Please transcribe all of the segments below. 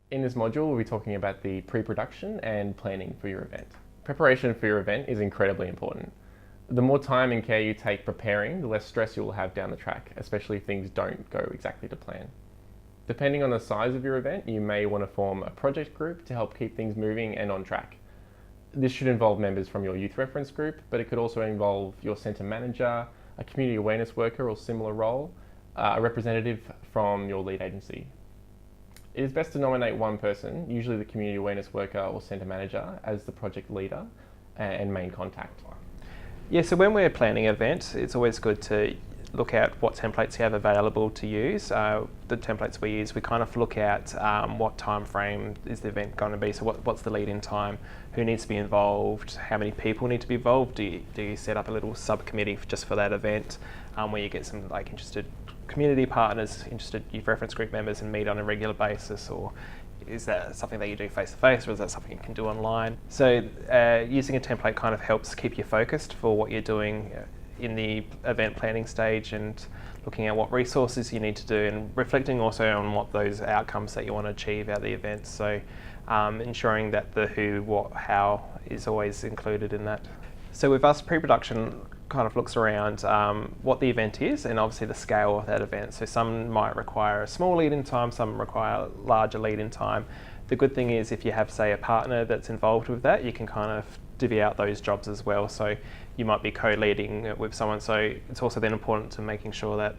In this module, we'll be talking about the pre-production and planning for your event. Preparation for your event is incredibly important. The more time and care you take preparing, the less stress you will have down the track, especially if things don't go exactly to plan. Depending on the size of your event, you may want to form a project group to help keep things moving and on track. This should involve members from your youth reference group, but it could also involve your centre manager, a community awareness worker or similar role, a representative from your lead agency. It is best to nominate one person, usually the community awareness worker or centre manager, as the project leader and main contact. Yeah, so when we're planning events, it's always good to look at what templates you have available to use. The templates we use, we kind of look at what time frame is the event going to be, so what's the lead-in time, who needs to be involved, how many people need to be involved, do you set up a little subcommittee just for that event where you get some interested community partners, interested youth reference group members and meet on a regular basis, or is that something that you do face-to-face, or is that something you can do online? So using a template kind of helps keep you focused for what you're doing in the event planning stage, and looking at what resources you need to do, and reflecting also on what those outcomes that you want to achieve out of the event. So ensuring that the who, what, how is always included in that. So with us, pre-production kind of looks around what the event is and obviously the scale of that event. So some might require a small lead-in time, some require larger lead-in time. The good thing is if you have, say, a partner that's involved with that, you can kind of divvy out those jobs as well. So you might be co-leading with someone, so it's also then important to making sure that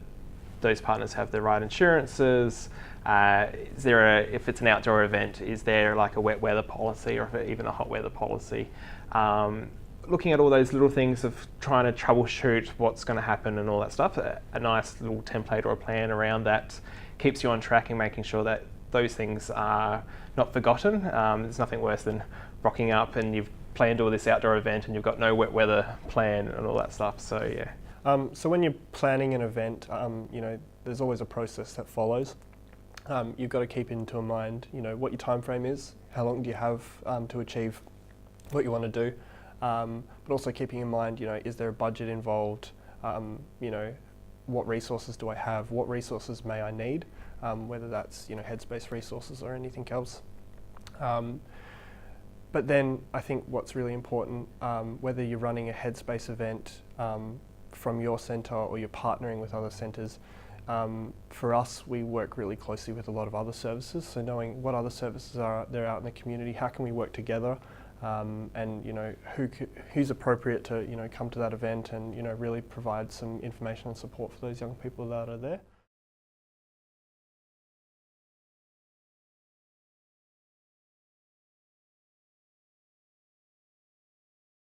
those partners have the right insurances. If it's an outdoor event, is there like a wet weather policy, or even a hot weather policy? Looking at all those little things of trying to troubleshoot what's going to happen and all that stuff, a nice little template or a plan around that keeps you on track and making sure that those things are not forgotten. There's nothing worse than rocking up and you've planned all this outdoor event and you've got no wet weather plan and all that stuff. So yeah. So when you're planning an event, there's always a process that follows. You've got to keep into mind, what your time frame is, how long do you have to achieve what you want to do. But also keeping in mind, is there a budget involved? What resources do I have? What resources may I need? Whether that's Headspace resources or anything else. But then I think what's really important, whether you're running a Headspace event from your centre or you're partnering with other centres, for us we work really closely with a lot of other services. So knowing what other services are there out in the community, how can we work together? And who's appropriate to come to that event and really provide some information and support for those young people that are there.